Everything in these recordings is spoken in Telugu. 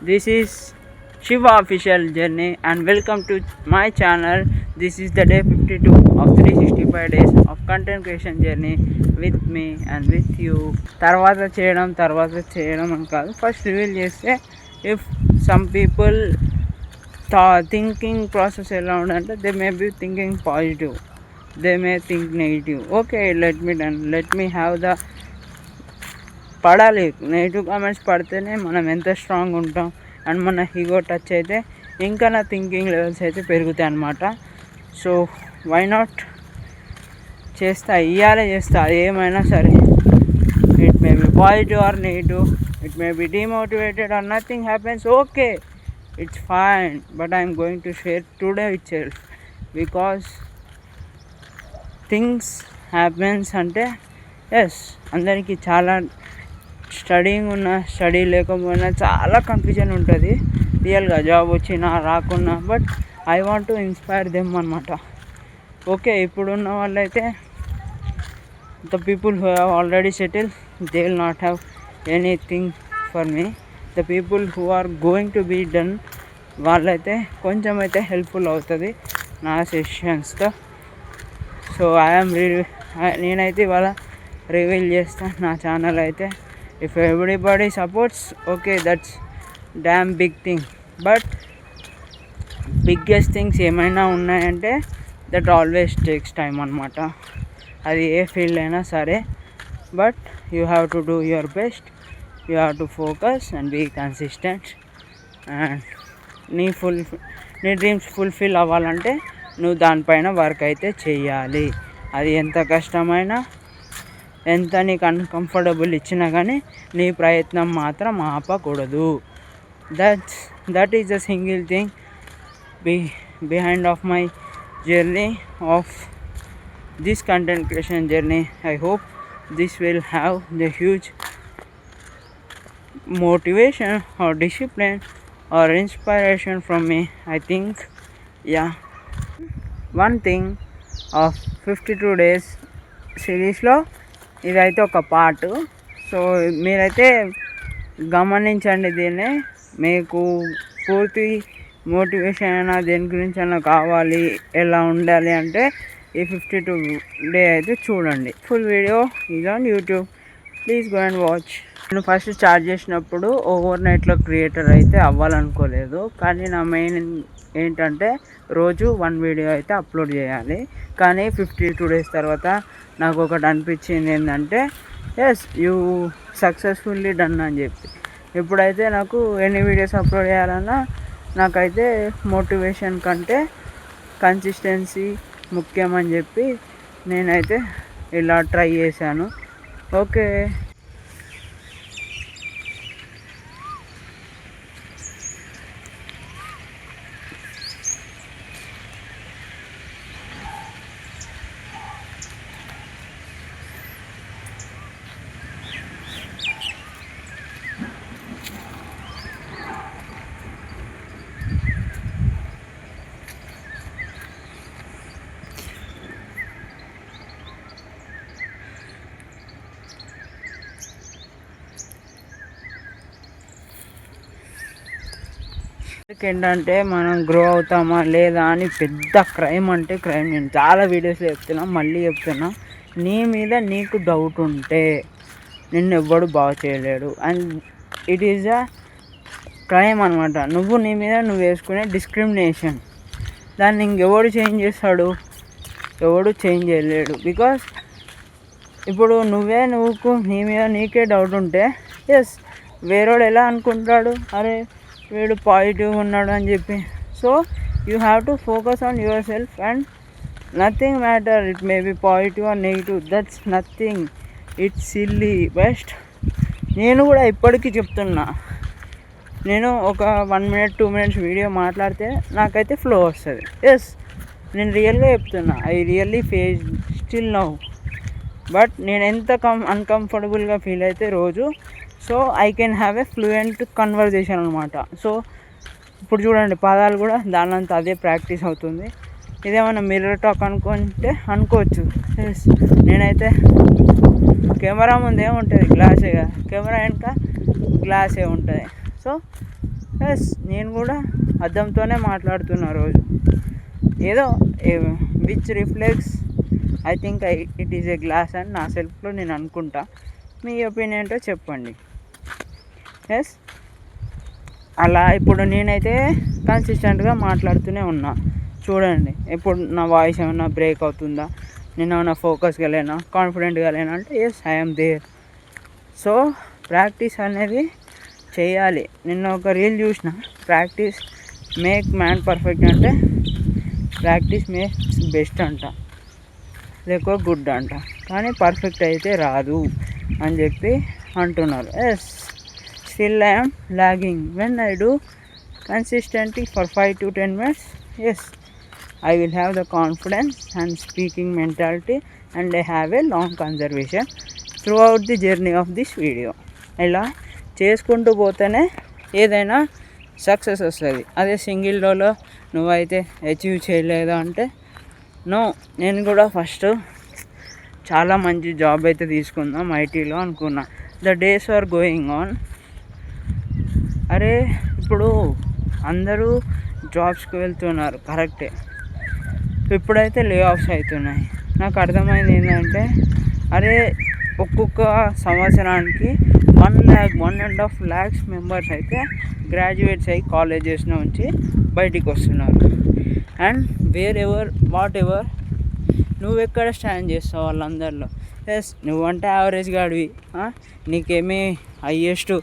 This is Shiva Official Journey and welcome to my channel. This is the day 52 of 365 days of content creation journey with me and with you. తర్వాత చేయడం అని కాదు, ఫస్ట్ రివీల్ చేస్తే if some people thinking process ఎలా ఉందంటే they may be thinking positive, they may think negative. Okay, let me have the పడాలి. నెగిటివ్ కామెంట్స్ పడితేనే మనం ఎంత స్ట్రాంగ్ ఉంటాం అండ్ మన ఈగో టచ్ అయితే ఇంకా నా థింకింగ్ లెవెల్స్ అయితే పెరుగుతాయి అన్నమాట. సో వై నాట్ చేస్తా ఏమైనా సరే. It may be positive or negative, it may be demotivated or nothing happens. Okay, it's fine, but I'm going to share today it self because things happens అంటే ఎస్ అందరికీ చాలా స్టడీయింగ్ ఉన్న స్టడీ లేకపోయినా చాలా కన్ఫ్యూజన్ ఉంటుంది రియల్గా, జాబ్ వచ్చినా రాకున్నా. But I want to inspire them అనమాట. ఓకే, ఇప్పుడున్న వాళ్ళైతే the people who have already settle they will not have anything for me. The people who are going to be done వాళ్ళైతే కొంచెం అయితే హెల్ప్ఫుల్ అవుతుంది నా సెషన్స్తో. సో నేనైతే ఇవాళ రివీల్ చేస్తాను నా ఛానల్ అయితే. If everybody supports, okay, that's damn big thing. But biggest things ఏమైనా ఉన్నాయంటే దట్ ఆల్వేస్ టేక్స్ టైం అనమాట. అది ఏ ఫీల్డ్ అయినా సరే. But you have to do your best, you have to focus and be consistent. And నీ డ్రీమ్స్ ఫుల్ఫిల్ అవ్వాలంటే నువ్వు దానిపైన వర్క్ అయితే చెయ్యాలి. అది ఎంత కష్టమైనా ఎంత నీకు అన్కంఫర్టబుల్ ఇచ్చినా కానీ నీ ప్రయత్నం మాత్రం ఆపకూడదు. That is the single thing behind of my journey of this content creation journey. I hope this will have the huge motivation or discipline or inspiration from me. I think, yeah, one thing of 52 days సిరీస్లో ఇదైతే ఒక పార్ట్. సో మీరైతే గమనించండి దీన్ని. మీకు పూర్తి మోటివేషన్ అయినా దేని గురించి అయినా కావాలి, ఎలా ఉండాలి అంటే ఈ 52 డే అయితే చూడండి. Full video is on YouTube, please go and watch. నేను ఫస్ట్ స్టార్ట్ చేసినప్పుడు ఓవర్ నైట్లో క్రియేటర్ అయితే అవ్వాలనుకోలేదు, కానీ నా మెయిన్ ఏంటంటే రోజు 1 వీడియో అయితే అప్లోడ్ చేయాలి. కానీ 52 డేస్ తర్వాత నాకు ఒకటి అనిపించింది ఏంటంటే ఎస్ యూ సక్సెస్ఫుల్లీ డన్ అని చెప్పి. ఇప్పుడైతే నాకు ఎన్ని వీడియోస్ అప్లోడ్ చేయాలన్నా నాకైతే మోటివేషన్ కంటే కన్సిస్టెన్సీ ముఖ్యమని చెప్పి నేనైతే ఇలా ట్రై చేశాను. ఓకే, ఏంటంటే మనం గ్రో అవుతామా లేదా అని పెద్ద క్రైమ్ అంటే క్రైమ్. నేను చాలా వీడియోస్లో చెప్తున్నా, మళ్ళీ చెప్తున్నా, నీ మీద నీకు డౌట్ ఉంటే నిన్ను ఎవ్వడు బాగు చేయలేడు. And it is a crime అనమాట. నువ్వు నీ మీద నువ్వు వేసుకునే డిస్క్రిమినేషన్, దాన్ని ఇంకెవడు చేంజ్ చేస్తాడు? ఎవడు చేంజ్ చేయలేడు. బికాస్ ఇప్పుడు నువ్వు నీ మీద నీకే డౌట్ ఉంటే ఎస్ వేరేవాడు ఎలా అనుకుంటాడు, అరే వీడు పాజిటివ్ ఉన్నాడు అని చెప్పి. So you have to focus on your self and nothing matter. It may be positive or negative, that's nothing, it's silly best. నేను కూడా ఇప్పటికీ చెప్తున్నా, నేను ఒక 1 minute 2 minutes వీడియో మాట్లాడితే నాకైతే ఫ్లో వస్తుంది. ఎస్, నేను రియల్గా చెప్తున్నా, I really face still now. But నేను ఎంత అన్కంఫర్టబుల్గా ఫీల్ అయితే రోజు, so I can have a fluent conversation అనమాట. సో ఇప్పుడు చూడండి, పదాలు కూడా దానంతా అదే ప్రాక్టీస్ అవుతుంది. ఇదేమన్నా మిర్రర్ టాక్ అనుకోవచ్చు. నేనైతే కెమెరా ముందు ఏముంటుంది, గ్లాసే కదా, కెమెరా వెనక గ్లాసే ఉంటుంది. సో ఎస్ నేను కూడా అద్దంతోనే మాట్లాడుతున్నా రోజు. ఏదో which reflects I think it is a glass అని నా సెల్ఫ్లో నేను అనుకుంటా. మీ ఒపీనియన్ ఏంటో చెప్పండి. ఎస్ అలా ఇప్పుడు నేనైతే కన్సిస్టెంట్గా మాట్లాడుతూనే ఉన్నా. చూడండి ఇప్పుడు నా వాయిస్ ఏమైనా బ్రేక్ అవుతుందా, నేను ఏమైనా ఫోకస్గా లేనా, కాన్ఫిడెంట్గా లేనా అంటే yes I'm there. So practice అనేది చేయాలి. నిన్న ఒక రీల్ చూసిన, ప్రాక్టీస్ మేక్ మ్యాన్ పర్ఫెక్ట్ అంటే ప్రాక్టీస్ మేక్స్ బెస్ట్ అంట, లేక గుడ్ అంట, కానీ పర్ఫెక్ట్ అయితే రాదు అని చెప్పి అంటున్నారు. Yes still I'm lagging when I do consistently for 5 to 10 minutes. Yes I will have the confidence and speaking mentality and I have a long conservation throughout the journey of this video. ఇలా చేసుకుంటూ పోతేనే ఏదైనా సక్సెస్ వస్తుంది. అదే సింగిల్ డోలో నువ్వైతే అచీవ్ చేయలేదు అంటే నో. నేను కూడా ఫస్ట్ చాలా మంచి జాబ్ అయితే తీసుకుందాం ఐటీలో అనుకున్నా. The days are going on. అరే ఇప్పుడు అందరూ జాబ్స్కి వెళ్తున్నారు కరెక్టే, ఇప్పుడైతే లే ఆఫ్స్ అవుతున్నాయి. నాకు అర్థమైంది ఏంటంటే అరే ఒక్కొక్క సంవత్సరానికి 1.5 lakhs మెంబర్స్ అయితే గ్రాడ్యుయేట్స్ అయ్యి కాలేజెస్ నుంచి బయటికి వస్తున్నారు. అండ్ వాట్ ఎవర్ నువ్వెక్కడ స్టాండ్ చేస్తావు వాళ్ళందరిలో? ఎస్ నువ్వంటే యావరేజ్ గాడివి, నీకేమీ హయ్యెస్ట్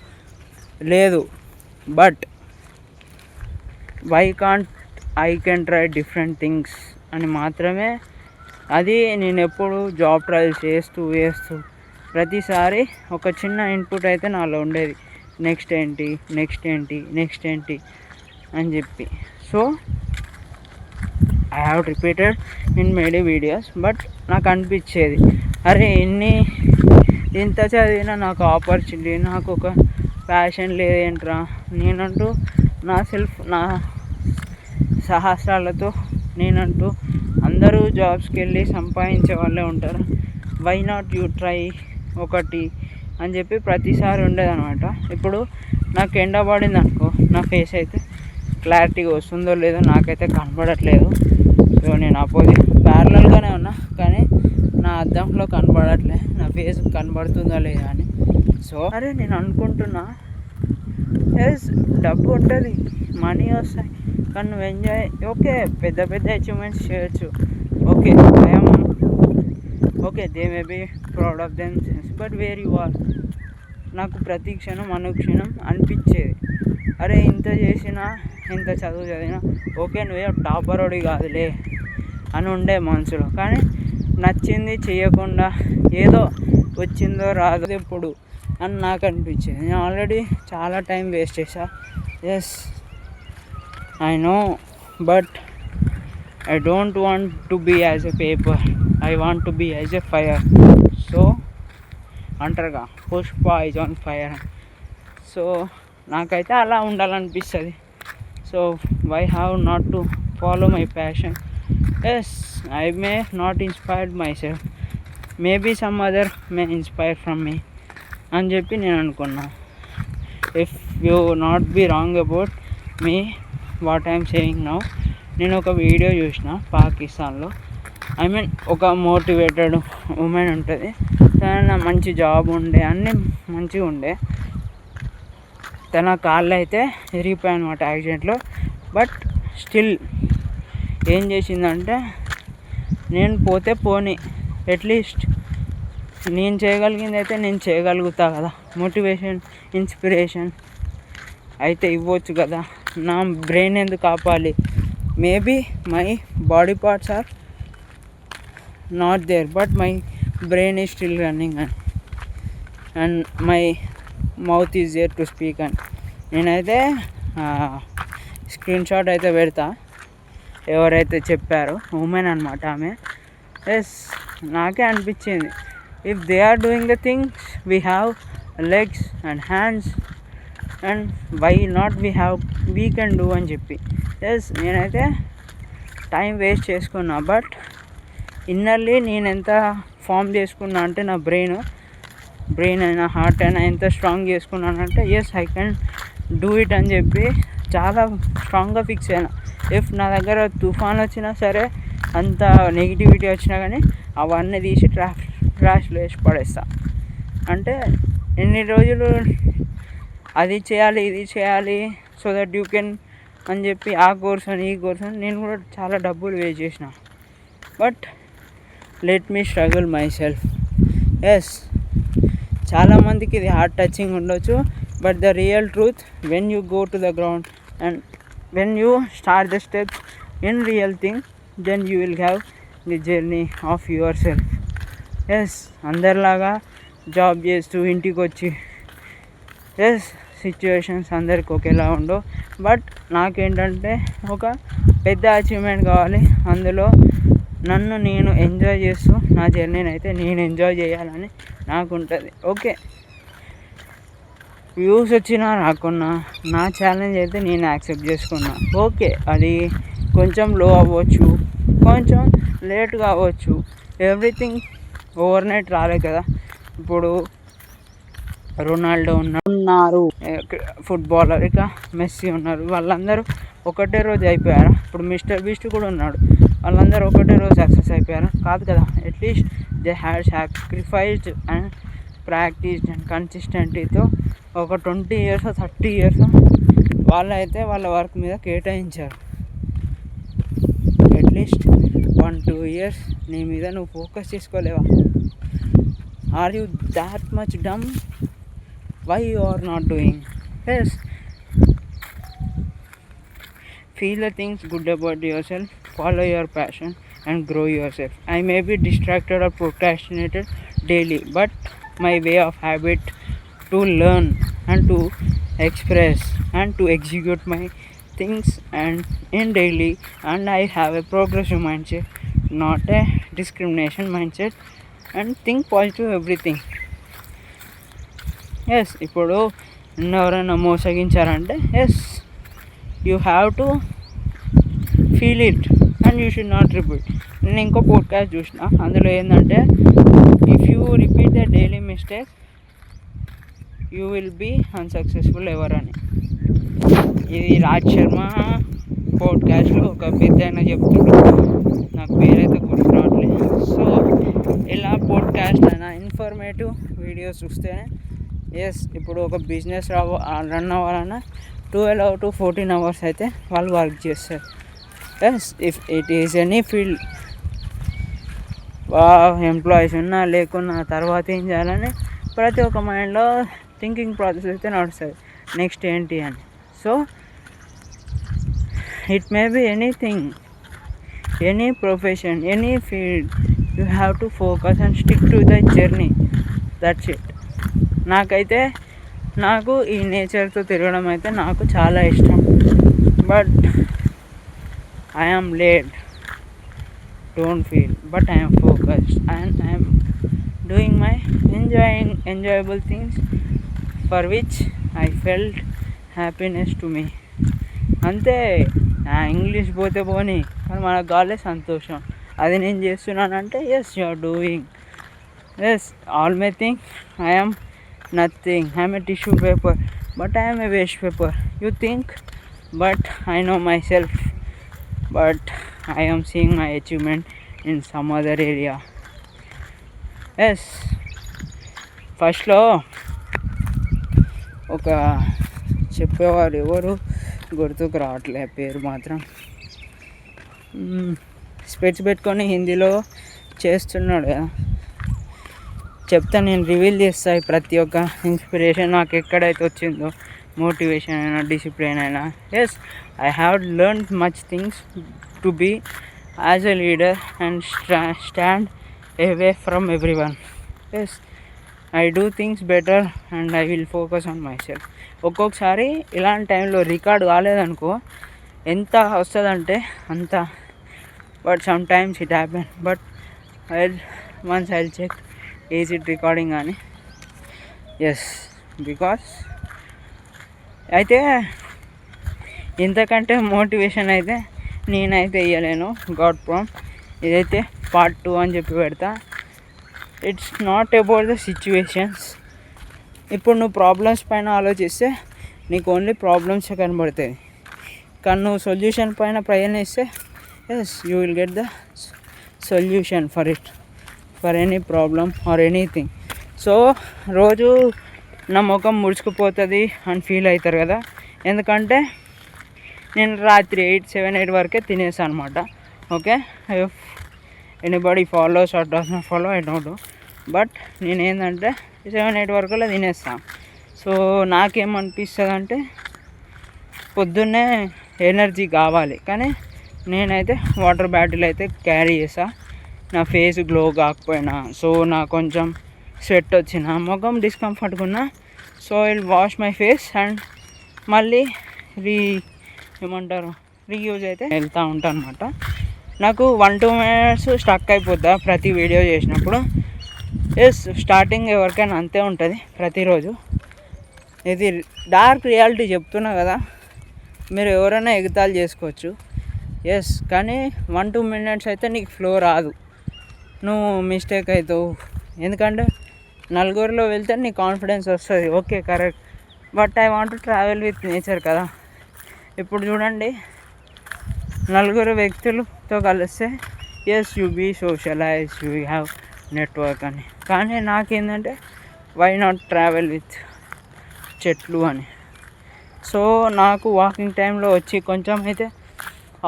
లేదు. But why can't I can try different things అని మాత్రమే. అది నేను ఎప్పుడు జాబ్ ట్రయల్ చేస్తూ ప్రతిసారి ఒక చిన్న ఇన్పుట్ అయితే నాలో ఉండేది, నెక్స్ట్ ఏంటి అని చెప్పి. So I have repeated in many videos. But నాకు అనిపించేది అరే ఇంత చదివినా నాకు ఆపర్చునిటీ, నాకు ఒక ప్యాషన్ లేదేంట్రా. నేనంటూ నా సాహసాలతో నేనంటూ అందరూ జాబ్స్కి వెళ్ళి సంపాదించే వాళ్ళే ఉంటారు, వై నాట్ యూ ట్రై ఒకటి అని చెప్పి ప్రతిసారి ఉండేదన్నమాట. ఇప్పుడు నాకు ఎండ పడింది అనుకో, నా ఫేస్ అయితే క్లారిటీగా వస్తుందో లేదో నాకైతే కనపడట్లేదు. సో నేను ప్యారలల్గానే ఉన్నా, కానీ నా అద్దంలో కనపడట్లే, నా ఫేస్ కనబడుతుందో లేదా అని. సో అరే నేను అనుకుంటున్నా ఎస్ డబ్బు ఉంటుంది, మనీ వస్తాయి, కానీ నువ్వు ఎంజాయ్. ఓకే పెద్ద అచీవ్మెంట్స్ చేయొచ్చు, okay they may be proud of them selves, but where you are. నాకు ప్రతి క్షణం అనుక్షణం అనిపించేది అరే ఇంత చేసినా, ఇంత చదువు చదివినా ఓకే నువ్వే టాపరోడి కాదులే అని ఉండే మనసులో. కానీ నచ్చింది చేయకుండా ఏదో వచ్చిందో రాదో ఎప్పుడు అని నాకు అనిపించేది. నేను ఆల్రెడీ చాలా టైం వేస్ట్ చేశా. Yes I know, but I don't want to be as a paper, I want to be as a fire. So అంటారుగా Pushpa is on fire. So నాకైతే అలా ఉండాలనిపిస్తుంది. So why have not to follow my passion? Yes I may not inspired myself, maybe some other may inspire from me అని చెప్పి నేను అనుకున్నా. If you not be wrong about me what I'm saying now. నేను ఒక వీడియో చూసిన పాకిస్తాన్లో, ఐ మీన్ ఒక మోటివేటెడ్ ఉమెన్ ఉంటుంది, తన మంచి జాబ్ ఉండే, అన్నీ మంచిగా ఉండే, తన కాళ్ళు అయితే విరిగిపోయాయి అన్నమాట యాక్సిడెంట్లో. బట్ స్టిల్ ఏం చేసిందంటే నేను పోతే పోనీ అట్లీస్ట్ నేను చేయగలిగింది అయితే నేను చేయగలుగుతా కదా, మోటివేషన్ ఇన్స్పిరేషన్ అయితే ఇవ్వచ్చు కదా, నా బ్రెయిన్ ఎందుకు ఆపాలి? Maybe my body parts are not there but my brain is still running and my mouth is there to speak అని. నేనైతే స్క్రీన్ షాట్ అయితే పెడతా, ఎవరైతే చెప్పారో ఉమెన్ అనమాట ఆమె. ఎస్ నాకే అనిపించింది if they are doing the things we have legs and hands and why not we can do అని చెప్పి. ఎస్ నేనైతే టైం వేస్ట్ చేసుకున్నా, బట్ ఇన్నర్లీ నేను ఎంత ఫామ్ చేసుకున్నా అంటే నా బ్రెయిన్ అయినా హార్ట్ అయినా ఎంత స్ట్రాంగ్ చేసుకున్నానంటే yes I can do it అని చెప్పి చాలా స్ట్రాంగ్గా ఫిక్స్ అయినా. ఇఫ్ నా దగ్గర తుఫాన్ వచ్చినా సరే, అంత నెగిటివిటీ వచ్చినా కానీ అవన్నీ తీసి ట్రాష్లో వేసి పడేస్తా. అంటే ఎన్ని రోజులు అది చేయాలి ఇది చేయాలి సో దట్ యూ కెన్ అని చెప్పి ఆ కోర్స్ అని ఈ కోర్స్ అని నేను కూడా చాలా డబ్బులు వేస్ట్ చేసిన. But let me struggle my self. Yes, చాలామందికి ఇది హార్ట్ టచింగ్ ఉండొచ్చు, but the real truth when you go to the ground and when you start the steps in real thing, then you will have the journey of your self. Yes, అందరిలాగా జాబ్ చేస్తూ ఇంటికి వచ్చి, ఎస్ సిచ్యువేషన్స్ అందరికి ఒకేలా ఉండవు. బట్ నాకేంటంటే ఒక పెద్ద అచీవ్మెంట్ కావాలి, అందులో నన్ను నేను ఎంజాయ్ చేస్తూ నా జర్నీని అయితే నేను ఎంజాయ్ చేయాలని నాకు ఉంటుంది. ఓకే, వ్యూస్ వచ్చినా రాకున్నా నా ఛాలెంజ్ అయితే నేను యాక్సెప్ట్ చేసుకున్నా. ఓకే, అది కొంచెం లో అవ్వచ్చు, కొంచెం లేట్గా అవ్వచ్చు, ఎవ్రీథింగ్ ఓవర్ నైట్ రాలే కదా. ఇప్పుడు రొనాల్డో ఉన్నారు, ఫుట్బాలర్, ఇక మెస్సీ ఉన్నారు, వాళ్ళందరూ ఒకటే రోజు అయిపోయారు. ఇప్పుడు మిస్టర్ బీస్ట్ కూడా ఉన్నాడు, వాళ్ళందరూ ఒకటే రోజు సక్సెస్ అయిపోయారు కాదు కదా. At least they had sacrificed and practiced and కన్సిస్టెంట్తో ఒక 20 years 30 years వాళ్ళైతే వాళ్ళ వర్క్ మీద కేటాయించారు. అట్లీస్ట్ 1-2 years నీ మీద నువ్వు ఫోకస్ చేసుకోలేవా? Are you that much dumb? Why you are not doing? Yes, feel the things good about yourself, follow your passion and grow yourself. I may be distracted or procrastinated daily, but my way of habit to learn and to express and to execute my things and in daily, and I have a progressive mindset, not a discrimination mindset, and think positive everything. Yes, ఇప్పుడు ఎవరైనా మోసగించారంటే yes, you have to feel it and you should not repeat. నేను ఇంకో పోడ్కాస్ట్ చూసిన, అందులో ఏంటంటే if you repeat the daily mistake you will be unsuccessful ever అని. ఇది రాజ్ శర్మ పోడ్కాస్ట్లో ఒక పెద్ద అయినా చెప్తున్నాడు, నాకు పేరైతే గుర్తు రావట్లేదు. సో ఇలా పోడ్కాస్ట్ అయినా ఇన్ఫర్మేటివ్ వీడియోస్ చూస్తేనే ఎస్, ఇప్పుడు ఒక బిజినెస్ రన్ అవ్వాలన్నా 12 to 14 hours అయితే వాళ్ళు వర్క్ చేస్తారు. Yes, if it is any field, employees ఉన్నా లేకున్నా తర్వాత ఏం చేయాలని ప్రతి ఒక్క మైండ్లో థింకింగ్ ప్రాసెస్ అయితే నడుస్తుంది, నెక్స్ట్ ఏంటి అని. So it may be anything, any profession, any field, you have to focus and stick to the journey. That's it. నాకు ఈ నేచర్తో తిరగడం అయితే నాకు చాలా ఇష్టం. But I am late, don't feel, but I am focused and I am doing my enjoyable things for which I felt happiness to me. అంతే, నా ఇంగ్లీష్ పోతే పోనీ కానీ మనకు కాలే సంతోషం. అది నేను చేస్తున్నానంటే yes, you are doing. Yes, all my think I am nothing, I am a tissue paper, but I am a waste paper. You think, but I know myself, but I am seeing my achievement in some other area. Yes, ఫస్ట్లో ఒక చెప్పేవారు, ఎవరు గుర్తుకు రావట్లే పేరు మాత్రం, స్పెట్స్ పెట్టుకొని హిందీలో చేస్తున్నాడు కదా, చెప్తా, నేను రివీల్ చేస్తాను ప్రతి ఒక్క ఇన్స్పిరేషన్ నాకు ఎక్కడైతే వచ్చిందో, మోటివేషన్ అయినా డిసిప్లిన్ అయినా. Yes, I have learn much things to be as a leader and stand away from everyone. Yes, I do things better and I will focus on my self. ఒక్కొక్కసారి ఇలాంటి టైంలో రికార్డ్ కాలేదనుకో ఎంత వస్తుందంటే అంత, but sometimes it happen. But once I check is it recording అని. ఎస్, బికాస్ అయితే ఇంతకంటే మోటివేషన్ అయితే నేనైతే ఇవ్వలేను. గాడ్ ప్రాంప్ట్ ఇదైతే part 2 అని చెప్పి పెడతా. It's not about the situations. ఇప్పుడు నువ్వు ప్రాబ్లమ్స్ పైన ఆలోచిస్తే నీకు ఓన్లీ ప్రాబ్లమ్స్ కనబడతాయి. కానీ నువ్వు సొల్యూషన్ పైన ప్రయాణిస్తే yes you will get the solution for it, for any problem or anything. So రోజు నా ముఖం ముడుచుకుపోతుంది అని ఫీల్ అవుతారు కదా, ఎందుకంటే నేను రాత్రి 7-8 వరకే తినేసాను అనమాట. Okay, anybody follows or does not follow I don't no, but నేను ఏంటంటే 7-8 వరకులో తినేస్తాను. సో నాకేమనిపిస్తుంది అంటే పొద్దున్నే ఎనర్జీ కావాలి, కానీ నేనైతే వాటర్ బాటిల్ అయితే క్యారీ చేసా. నా ఫేస్ గ్లో కాకపోయినా, సో నాకు కొంచెం స్వెట్ వచ్చిన, ముఖం డిస్కంఫర్ట్గా ఉన్నా, so will wash my face and మళ్ళీ రీయూజ్ అయితే వెళ్తూ ఉంటాను అనమాట. నాకు 1-2 minutes స్టక్ అయిపోద్దా ప్రతి వీడియో చేసినప్పుడు. ఎస్, స్టార్టింగ్ ఎవరికైనా అంతే ఉంటుంది ప్రతిరోజు. ఇది డార్క్ రియాలిటీ చెప్తున్నా కదా, మీరు ఎవరైనా ఎగతాళి చేసుకోవచ్చు. ఎస్, కానీ 1-2 minutes అయితే నీకు ఫ్లో రాదు, నువ్వు మిస్టేక్ అవుతావు. ఎందుకంటే నలుగురిలో వెళ్తే నీకు కాన్ఫిడెన్స్ వస్తుంది, okay correct, but I want to travel with nature కదా. ఇప్పుడు చూడండి, నలుగురు వ్యక్తులతో కలిస్తే yes you be socialize, you have network అని. కానీ నాకేంటంటే వై నాట్ ట్రావెల్ విత్ చెట్లు అని. సో నాకు వాకింగ్ టైంలో వచ్చి కొంచెం అయితే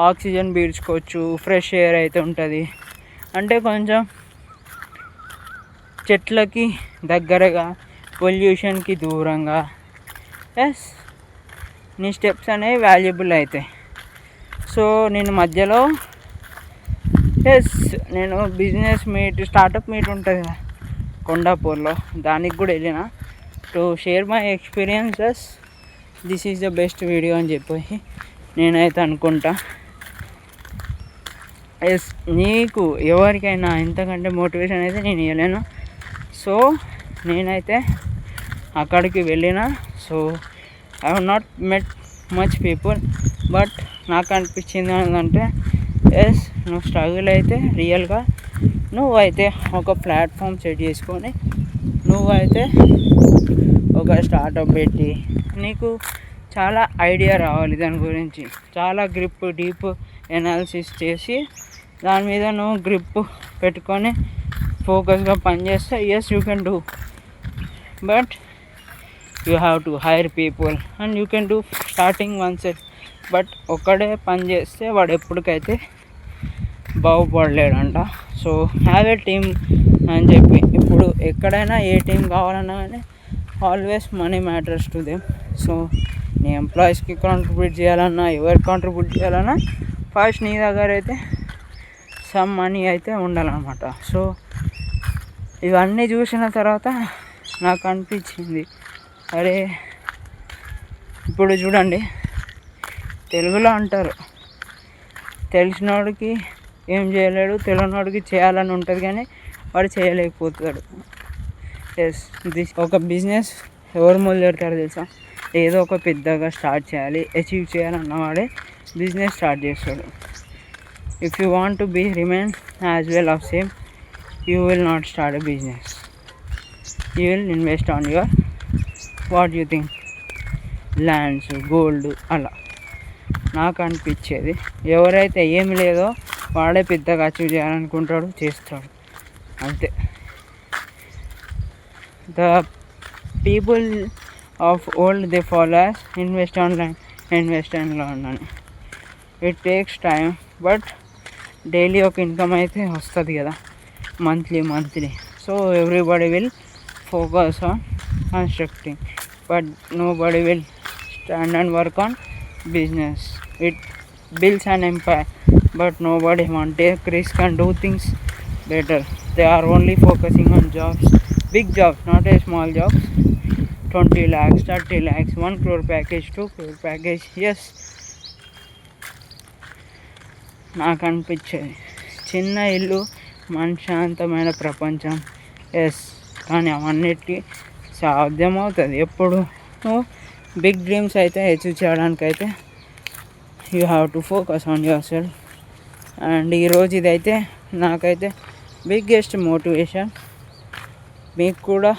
ఆక్సిజన్ పీల్చుకోవచ్చు, ఫ్రెష్ ఎయిర్ అయితే ఉంటుంది. అంటే కొంచెం చెట్లకి దగ్గరగా, పొల్యూషన్కి దూరంగా. ఎస్, నీ స్టెప్స్ అనేవి వాల్యుబుల్ అవుతాయి. సో నేను మధ్యలో నేను బిజినెస్ మీట్, స్టార్టప్ మీట్ ఉంటుంది కదా కొండాపూర్లో, దానికి కూడా వెళ్ళిన to share my experiences. This is the best video అని చెప్పి నేనైతే అనుకుంటా. ఎస్, నీకు ఎవరికైనా ఇంతకంటే మోటివేషన్ అయితే నేను ఇవ్వలేను. సో నేనైతే అక్కడికి వెళ్ళిన. So I have not met much people, but నాకు అనిపించింది ఏంటంటే ఎస్, నువ్వు స్ట్రగుల్ అయితే రియల్గా నువ్వైతే ఒక ప్లాట్ఫామ్ సెట్ చేసుకొని నువ్వైతే ఒక స్టార్టప్ పెట్టి నీకు చాలా ఐడియా రావాలి దాని గురించి, చాలా డీప్ ఎనాలిసిస్ చేసి దాని మీద నువ్వు గ్రిప్ పెట్టుకొని ఫోకస్గా పనిచేస్తే yes you can do. But you have to hire people and you can do starting one set. బట్ ఒక్కడే పని చేస్తే వాడు ఎప్పటికైతే బాగుపడలేడంట. సో హ్యావ్ ఏ టీమ్ అని చెప్పి, ఇప్పుడు ఎక్కడైనా ఏ టీం కావాలన్నా కానీ always money matters to them. So నీ ఎంప్లాయీస్కి కాంట్రిబ్యూట్ చేయాలన్నా, ఎవరికి కాంట్రిబ్యూట్ చేయాలన్నా ఫస్ట్ నీ దగ్గర అయితే సమ్ మనీ అయితే ఉండాలన్నమాట. సో ఇవన్నీ చూసిన తర్వాత నాకు అనిపించింది, అరే ఇప్పుడు చూడండి, తెలుగులో అంటారు తెలిసినోడికి ఏం చేయలేడు, తెలియనోడికి చేయాలని ఉంటుంది కానీ వాడు చేయలేకపోతాడు. ఎస్, ఒక బిజినెస్ ఎవరు మొదలు పెడతారో తెలుసా? ఏదో ఒక పెద్దగా స్టార్ట్ చేయాలి, అచీవ్ చేయాలన్నవాడే బిజినెస్ స్టార్ట్ చేస్తాడు. If you want to be remain as well of same, you will not start a business. You will invest on your what you think, lands, gold. అలా నాకు అనిపించేది, ఎవరైతే ఏమి లేదో వాడే పెద్దగా అచీవ్ చేయాలనుకుంటాడు, చేస్తాడు, అంతే. The people of old they follow invest on land, invest on land అని. It takes time, but daily ఒక ఇన్కమ్ అయితే వస్తుంది కదా, monthly. So everybody will focus on constructing, but nobody will stand and work on business. It builds an empire, but nobody want to take risk and do things better. They are only focusing on jobs, big jobs, not a small jobs. 20 lakhs, 30 lakhs, 1 crore package, 2 crore package. Yes, నాకు అనిపించేది చిన్న ఇల్లు మనశ్శాంతమైన ప్రపంచం. ఎస్, కానీ అవన్నిటికీ సాధ్యమవుతుంది ఎప్పుడు బిగ్ డ్రీమ్స్ అయితే అచీవ్ చేయడానికైతే you have to focus on your self. And ఈరోజు ఇదైతే నాకైతే బిగ్గెస్ట్ మోటివేషన్. మీకు కూడా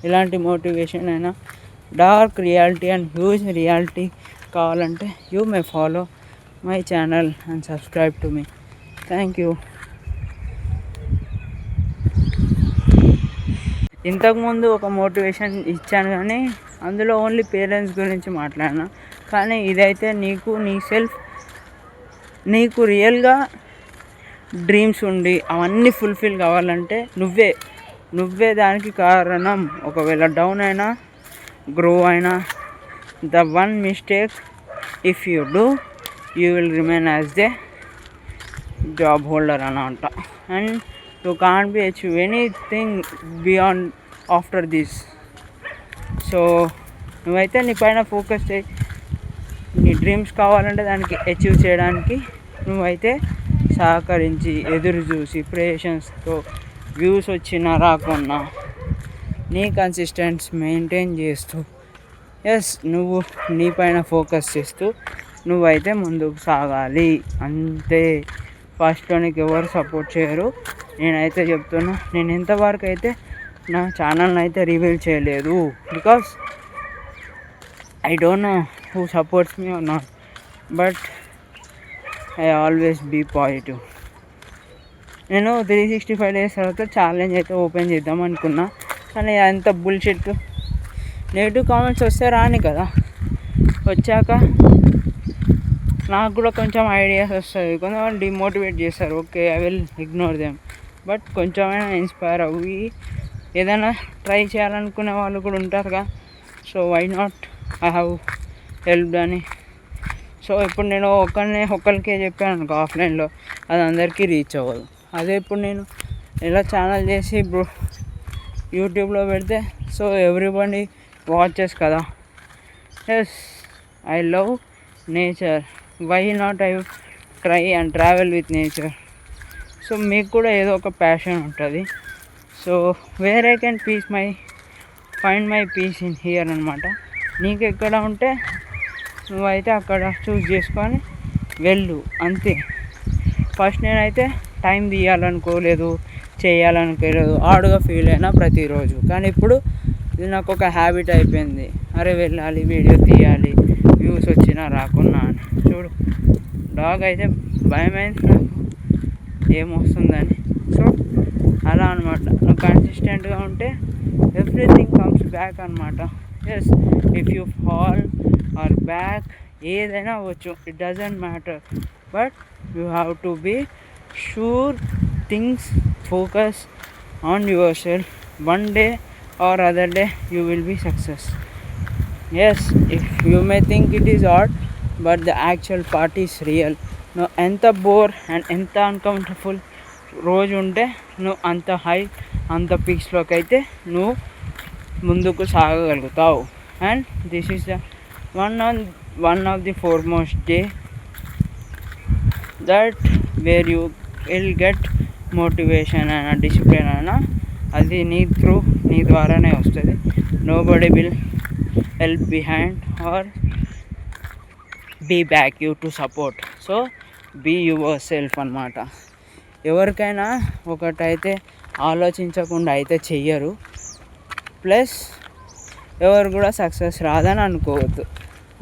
ఇలాంటి మోటివేషన్ అయినా dark reality and huge reality కావాలంటే you may follow my channel and subscribe to me. Thank you. ఇంతకుముందు ఒక మోటివేషన్ ఇచ్చాను కానీ అందులో ఓన్లీ పేరెంట్స్ గురించి మాట్లాడినా. కానీ ఇదైతే నీకు రియల్గా డ్రీమ్స్ ఉండి అవన్నీ ఫుల్ఫిల్ కావాలంటే నువ్వే దానికి కారణం. ఒకవేళ డౌన్ అయినా గ్రో అయినా the one mistake if you do you will remain as the job holder అన్నమాట. And you can't be achieve anything beyond after this. So నువ్వైతే నీ పైన ఫోకస్ చేయి. నీ డ్రీమ్స్ కావాలంటే దానికి అచీవ్ చేయడానికి నువ్వైతే సహకరించి ఎదురు చూసి ప్రేషన్స్తో వ్యూస్ వచ్చినా రాకున్నా నీ కన్సిస్టెన్స్ మెయింటైన్ చేస్తూ నువ్వు నీ పైన ఫోకస్ చేస్తూ నువ్వైతే ముందుకు సాగాలి అంతే. ఫస్ట్లో నీకు ఎవరు సపోర్ట్ చేయరు. నేనైతే చెప్తున్నా, నేను ఎంతవరకు అయితే నా ఛానల్ని అయితే రివీల్ చేయలేదు. Because I don't know who supports me or not, but I always be positive. నేను 365 days తర్వాత ఛాలెంజ్ అయితే ఓపెన్ చేద్దాం అనుకున్నా. కానీ అంత బుల్షిట్ నెగిటివ్ కామెంట్స్ వస్తే రాని కదా, వచ్చాక నాకు కూడా కొంచెం ఐడియాస్ వస్తుంది. కొంతమంది డిమోటివేట్ చేస్తారు, okay I will ignore them. But కొంచెమైనా ఇన్స్పైర్ అవ్వి ఏదైనా ట్రై చేయాలనుకునే వాళ్ళు కూడా ఉంటారుగా. So why not, I have helped అని. సో ఇప్పుడు నేను ఒక్కరికే చెప్పాను అనుకో ఆఫ్లైన్లో, అది అందరికీ రీచ్ అవ్వదు. అదే ఇప్పుడు నేను ఇలా ఛానల్ చేసి ఇప్పుడు యూట్యూబ్లో పెడితే సో ఎవ్రీబడి వాచెస్ కదా. I love nature, why not I try and travel with nature. So మీకు కూడా ఏదో ఒక ప్యాషన్ ఉంటుంది. So where I can find my peace in here అనమాట. నీకు ఎక్కడ ఉంటే నువ్వైతే అక్కడ చూస్ చేసుకొని వెళ్ళు అంతే. ఫస్ట్ నేనైతే టైం తీయాలనుకోలేదు, చేయాలనుకోలేదు, ఆడుగా ఫీల్ అయినా ప్రతిరోజు. కానీ ఇప్పుడు ఇది నాకు ఒక హ్యాబిట్ అయిపోయింది. అరే వెళ్ళాలి, వీడియో తీయాలి, వ్యూస్ వచ్చినా రాకున్నా అని. చూడు డాగ్ అయితే భయమైంది నాకు ఏమొస్తుందని. సో అలా అనమాట, నువ్వు కన్సిస్టెంట్గా ఉంటే ఎవ్రీథింగ్ కమ్స్ బ్యాక్ అనమాట. If you fall or back ఏదైనా అవ్వచ్చు, it doesn't matter. But you have to be sure things, focus on your self. One day or other day you will be success. If you may think it is odd, but the actual part is real. No enta bore and enta uncomfortable రోజు ఉంటే నువ్వు అంత హై అంత పీక్స్లోకి అయితే నువ్వు ముందుకు సాగగలుగుతావు. And this is the one of the foremost day that where you will get motivation అయినా డిసిప్లిన్ అయినా అది నీ ద్వారానే వస్తుంది. Nobody will help behind or be back you to support. So be yourself అనమాట. ఎవరికైనా ఒకటైతే ఆలోచించకుండా అయితే చెయ్యరు. ప్లస్ ఎవరు కూడా సక్సెస్ రాదని అనుకోవద్దు.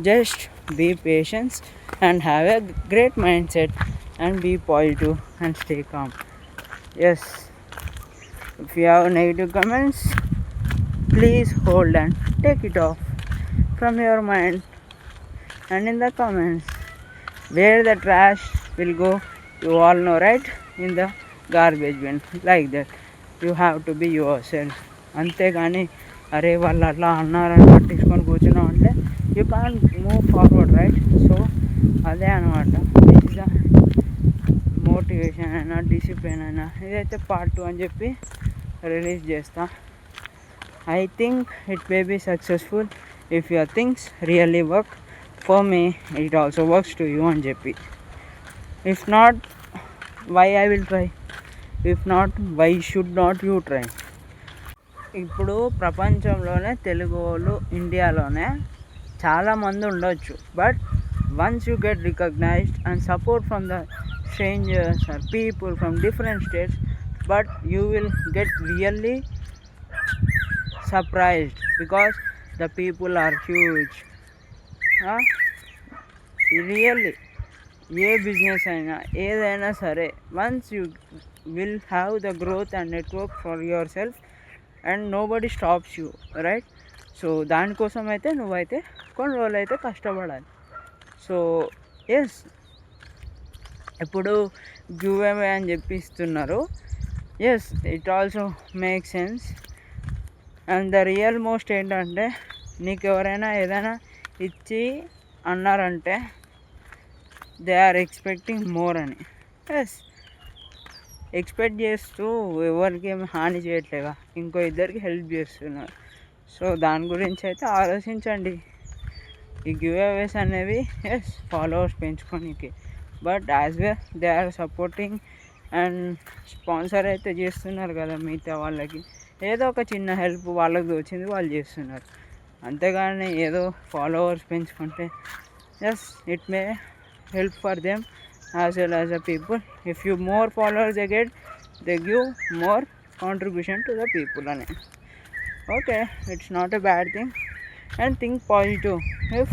Just be patience and have a great mindset and be positive and stay calm. If you have negative comments, please hold and take it off from your mind and in the comments. Where the trash will go, you all know, right? In the garbage bin. Like that. You have to be yourself. అంతేగాని అరే వాళ్ళు అట్లా అన్నారని పట్టించుకొని కూర్చున్నాం అంటే you can't move forward, right? So అదే అనమాట. దిస్ ఇస్ ద మోటివేషన్ అయినా డిసిప్లిన్ అయినా ఇదైతే పార్ట్ 2 అని చెప్పి రిలీజ్ చేస్తా. I think it may be successful if your things really work. For me it also works to you అని చెప్పి. If not, why I will try? If not, why should not you try? ఇప్పుడు ప్రపంచంలోనే తెలుగు వాళ్ళు ఇండియాలోనే చాలామంది ఉండొచ్చు. But once you get recognised and support from the strangers or people from different states, but you will get really surprised because the people are huge. Really ఏ బిజినెస్ అయినా ఏదైనా సరే, once you will have the growth and network for your self and nobody stops you, right? So దానికోసం అయితే నువ్వైతే కొన్ని రోజులు అయితే కష్టపడాలి. సో ఎస్, ఇప్పుడు గివ్ అవే అని చెప్పి ఇస్తున్నారు. Yes, it also make sense. And the real most ఏంటంటే, నీకు ఎవరైనా ఏదైనా ఇచ్చి అన్నారంటే దే ఆర్ ఎక్స్పెక్టింగ్ మోర్ అని. ఎస్, ఎక్స్పెక్ట్ చేస్తూ ఎవరికి ఏమి హాని చేయట్లేగా, ఇంకో ఇద్దరికి హెల్ప్ చేస్తున్నారు. సో దాని గురించి అయితే ఆలోచించండి. ఈ గివ్ అవేస్ అనేవి ఎస్ ఫాలోవర్స్ పెంచుకోనికి, but as well they are supporting and sponsor అయితే చేస్తున్నారు కదా మిగతా వాళ్ళకి. ఏదో ఒక చిన్న హెల్ప్ వాళ్ళకి తోచింది వాళ్ళు చేస్తున్నారు, అంతేగాని ఏదో ఫాలోవర్స్ పెంచుకుంటే yes it may help for them as well as the people. If you more followers they get, they give more contribution to the people అని. Okay, it's not a bad thing. And think positive. If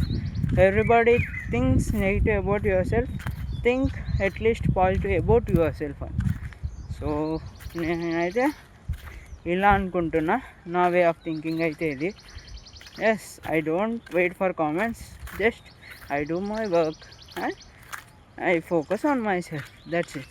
everybody thinks negative about yourself, think at least positive about yourself అని. సో నేనైతే ఇలా అనుకుంటున్నా, నా వే ఆఫ్ థింకింగ్ అయితే ఇది. Yes, I don't wait for comments, just I do my work and I focus on myself. That's it.